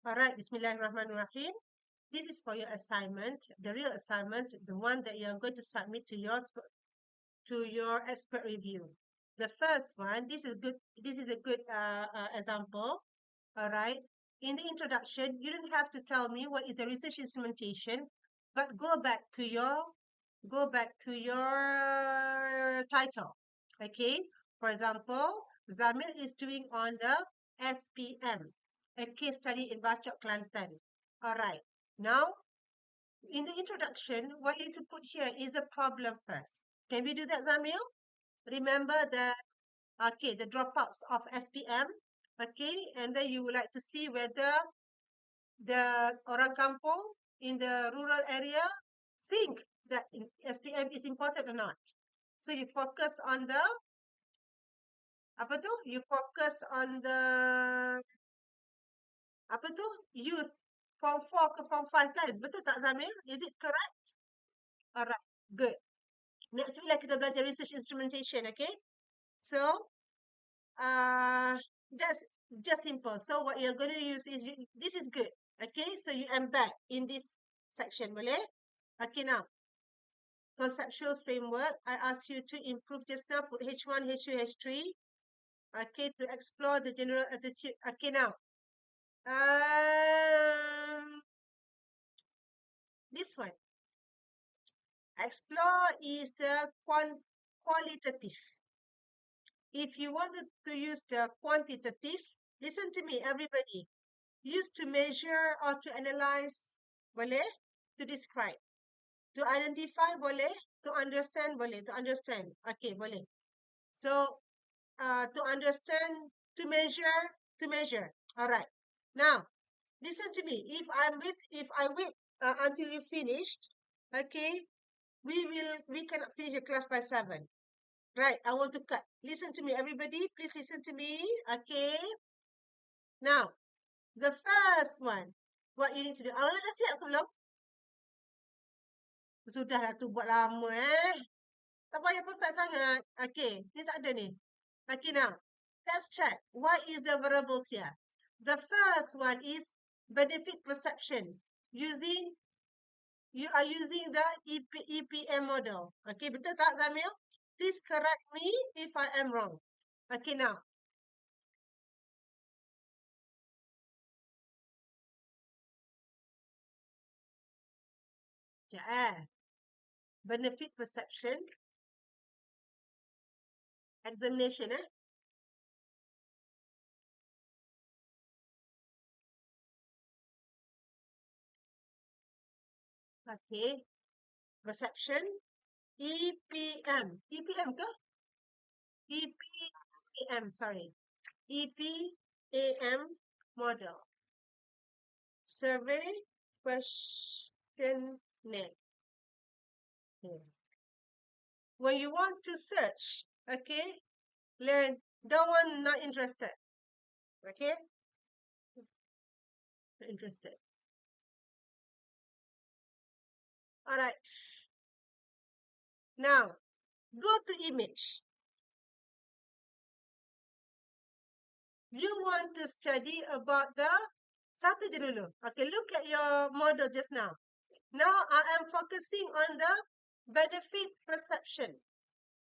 Alright, Bismillahirrahmanirrahim. This is for your assignment, the real assignment, the one that you are going to submit to your expert review. The first one, this is good. This is a good example. All right. In the introduction, you don't have to tell me what is a research instrumentation, but go back to your title. Okay. For example, Zamil is doing on the SPM, a case study in Bachok Kelantan. All right. Now, in the introduction, what you need to put here is a problem first. Can we do that, Zamil? Remember that, okay, the dropouts of SPM, okay, and then you would like to see whether the orang kampung in the rural area think that SPM is important or not. So you focus on the, apa tu? You focus on the, apa tu? Youth form 4 ke form 5 kan? Betul tak, Zamil? Is it correct? Alright, good. Next week lah kita belajar research instrumentation, okay? So, that's just simple. So what you're going to use is, this is good. Okay, so you embed in this section, boleh? Okay, now, conceptual framework. I asked you to improve just now, put H1, H2, H3. Okay, to explore the general attitude. Okay, now, this one. Explore is the qualitative. If you wanted to use the quantitative, listen to me, everybody. Use to measure or to analyze, boleh? To describe. To identify, boleh? To understand, boleh? To understand. Okay, boleh. So, to understand, to measure. All right. Now, listen to me. If I wait until you finished, okay, we cannot finish the class by 7. Right, I want to cut. Listen to me, everybody. Please listen to me. Okay. Now, the first one, what you need to do. Awak dah siap ke belum? Sudah lah tu buat lama Tak payah perfect sangat. Okay, ni tak ada ni. Okay, now, let's check. What is the variables here? The first one is benefit perception. You are using the EPM model. Okay, betul tak, Zamil? Please correct me if I am wrong. Okay, now, benefit perception, examination, Okay, perception, EPM. EPM ke? EPAM, sorry. EPAM model. Survey questionnaire. When you want to search, okay, learn, that one not interested. Okay? Not interested. Alright. Now, go to image. You want to study about the satu je dulu. Okay, look at your model just now. Now, I am focusing on the benefit perception.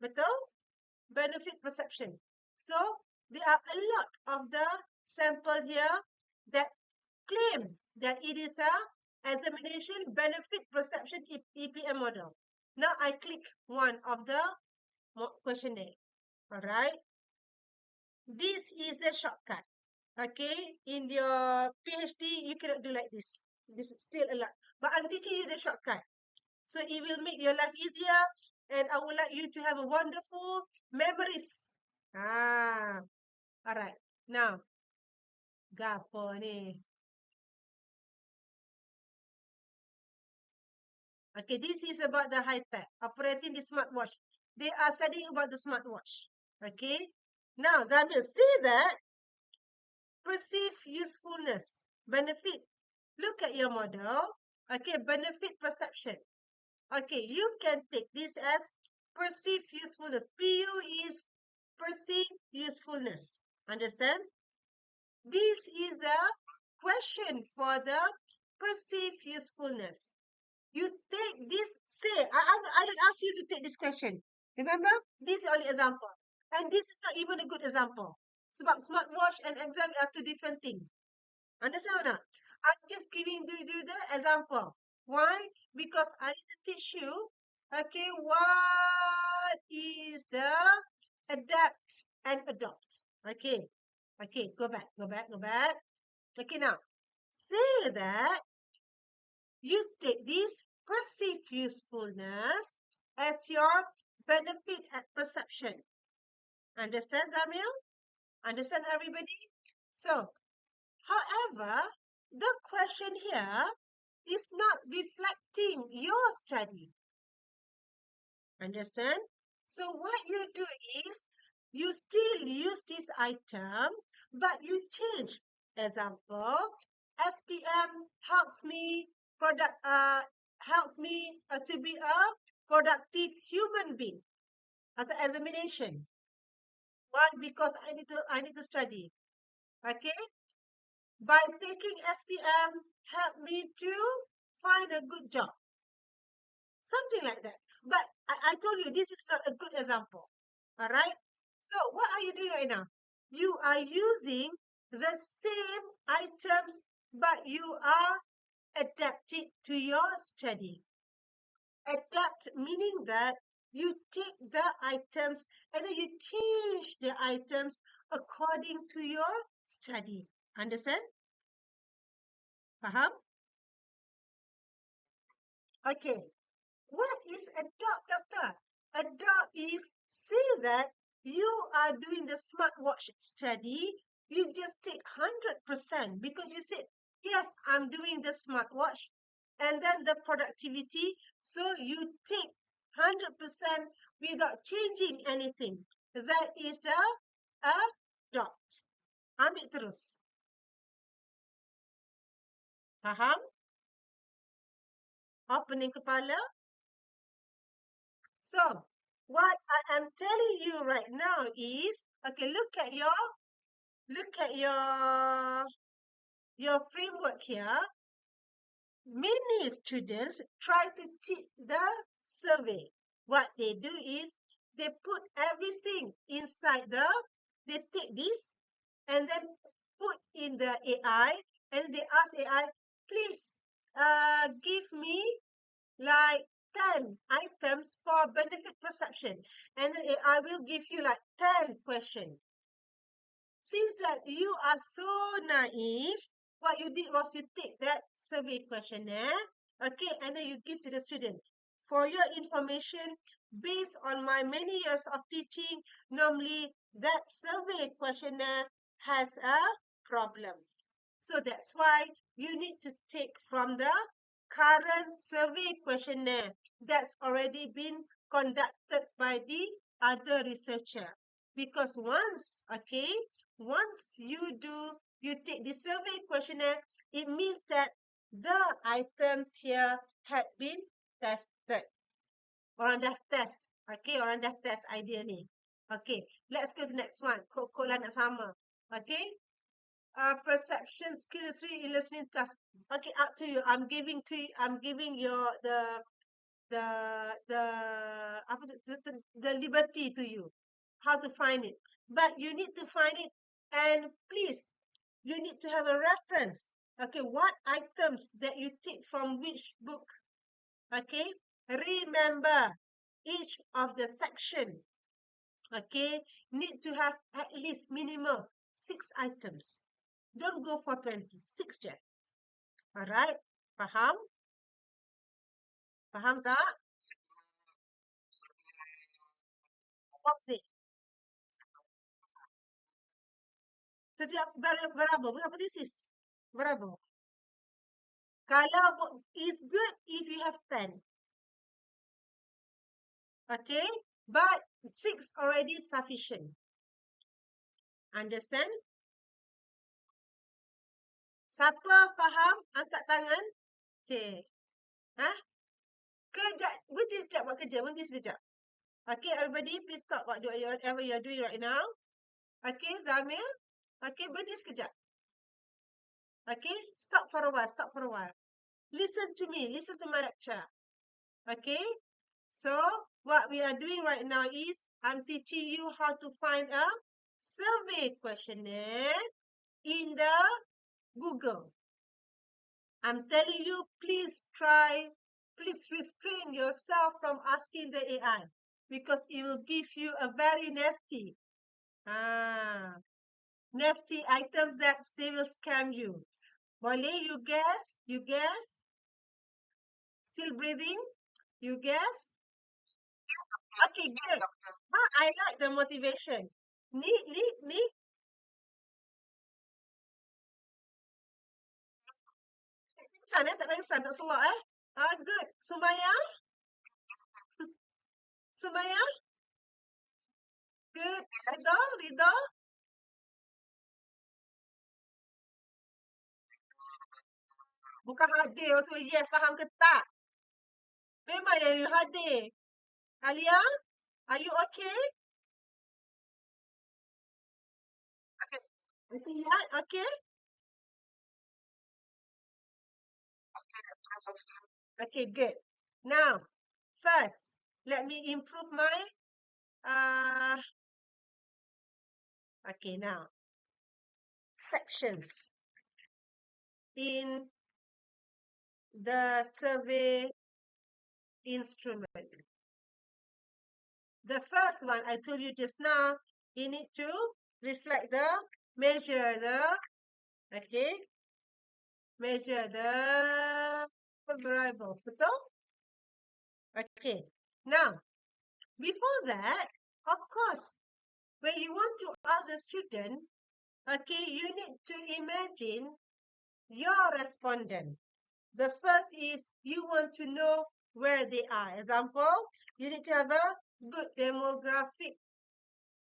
Betul? Benefit perception. So, there are a lot of the sample here that claim that it is a examination benefit perception EPM model. Now, I click one of the questionnaire. Alright? This is the shortcut. Okay? In your PhD, you cannot do like this. This is still a lot. But I'm teaching you the shortcut. So it will make your life easier. And I would like you to have a wonderful memories. Alright. Now, gapo ni? Okay, this is about the high-tech, operating the smartwatch. They are studying about the smartwatch. Okay? Now, Zamil, see that? Perceive usefulness, benefit. Look at your model. Okay, benefit perception. Okay, you can take this as perceive usefulness. PU is perceive usefulness. Understand? This is the question for the perceived usefulness. You take this, say, I don't ask you to take this question. Remember, this is only example. And this is not even a good example. Sebab smartwatch and exam are two different things. Understand or not? I'm just giving you the example. Why? Because I need to teach you, okay, what is the adapt and adopt. Okay. Okay, go back. Okay, now, say that you take this perceived usefulness as your benefit at perception. Understand, Zamil? Understand, everybody? So, however, the question here is not reflecting your study. Understand? So, what you do is you still use this item, but you change. Example, SPM helps me to be a productive human being as an examination. Why? Because I need to study. Okay? By taking SPM, help me to find a good job. Something like that. But I told you this is not a good example. All right? So what are you doing right now? You are using the same items, but you are adapting to your study. Adapt meaning that you take the items and then you change the items according to your study. Understand? Faham? Okay. What is adopt, doctor? Adopt is say that you are doing the smartwatch study. You just take 100% because you said, yes, I'm doing the smartwatch. And then the productivity. So you take 100% without changing anything. That is the adopt. Ambil terus. Faham? Opening kepala. So, what I am telling you right now is, okay, look at your framework here. Many students try to cheat the survey. What they do is they put everything inside they take this and then put in the AI and they ask AI, please give me like 10 items for benefit perception. And then I will give you like 10 questions. Since that you are so naive, what you did was you take that survey questionnaire, okay, and then you give to the student. For your information, based on my many years of teaching, normally that survey questionnaire has a problem. So that's why you need to take from the current survey questionnaire that's already been conducted by the other researcher. Because once you take the survey questionnaire, it means that the items here had been tested. Orang dah test. Okay, orang dah test idea ni. Okay, let's go to the next one. Kok lah nak sama. Okay, perception skills, three listening task. Okay, up to you. I'm giving your the the liberty to you how to find it, but you need to find it, and please you need to have a reference. Okay, what items that you take from which book. Okay, remember each of the section, okay, need to have at least minimum 6 items. Don't go for 20, 6 je. Alright, faham? Faham tak? What's it? Setiap berapa? Berapa this is? Berapa? Kalau is good if you have 10. Okay, but 6 already sufficient. Understand? Siapa faham? Angkat tangan. Cik. Huh? Kejap. Berhenti sekejap buat kerja. Berhenti sekejap. Okay, everybody please stop whatever you're doing right now. Okay, Zamil. Okay, berhenti sekejap. Okay, stop for a while, stop for a while. Listen to me, listen to my lecture. Okay, so what we are doing right now is I'm teaching you how to find a survey questionnaire in the Google. I'm telling you, please restrain yourself from asking the AI because it will give you a very nasty items that they will scam you. Boleh, you guess? You guess? Still breathing? You guess? Okay, good. I like the motivation. Ni. Pingsan tak pingsan, tak selak good. Sumaya? Sumaya? Good. Rida? Bukan hadir. So yes, faham ke tak? Memang yang you hadir. Alia? Are you okay? Okay. Okay? Okay, good. Now, first, let me improve my, okay, now, sections in the survey instrument. The first one I told you just now, you need to measure the variables. Betul? Okay. Now, before that, of course, when you want to ask a student, okay, you need to imagine your respondent. The first is you want to know where they are. Example, you need to have a good demographic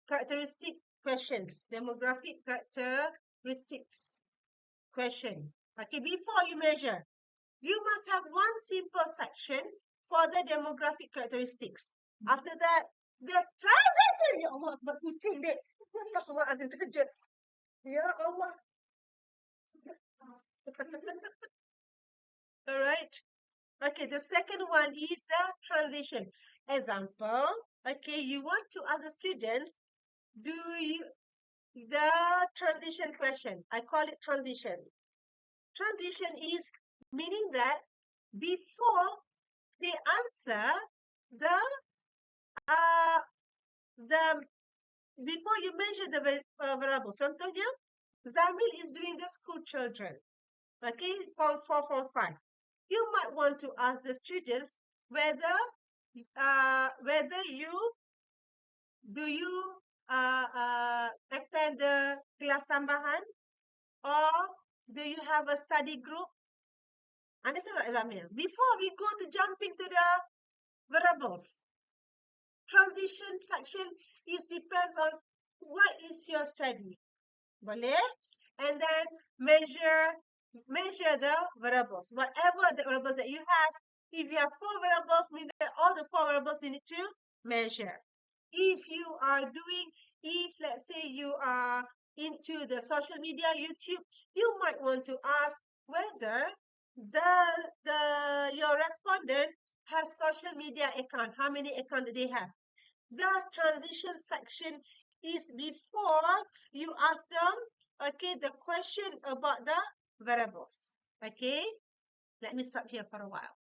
characteristic questions. Demographic characteristics question. Okay, before you measure, you must have one simple section for the demographic characteristics. After that, the transition. Ya Allah, buat kucing dek. Astagfirullahaladzim, terkejut. Ya Allah. All right. Okay, the second one is the transition. Example, okay, you want to ask the students, do you, the transition question, I call it transition. Transition is meaning that before they answer the, the before you measure the variables. Contohnya, Zamil is doing the school children, okay, form 4, form 5. You might want to ask the students whether you attend the kelas tambahan or do you have a study group? Understand what Zamil? Before we go to jumping to the variables, transition section is depends on what is your study. Boleh? And then measure the variables. Whatever the variables that you have, if you have 4 variables, means that all the 4 variables you need to measure. If let's say you are into the social media, YouTube, you might want to ask whether your respondent has social media account. How many accounts do they have? The transition section is before you ask them, okay, the question about the variables. Okay, let me stop here for a while.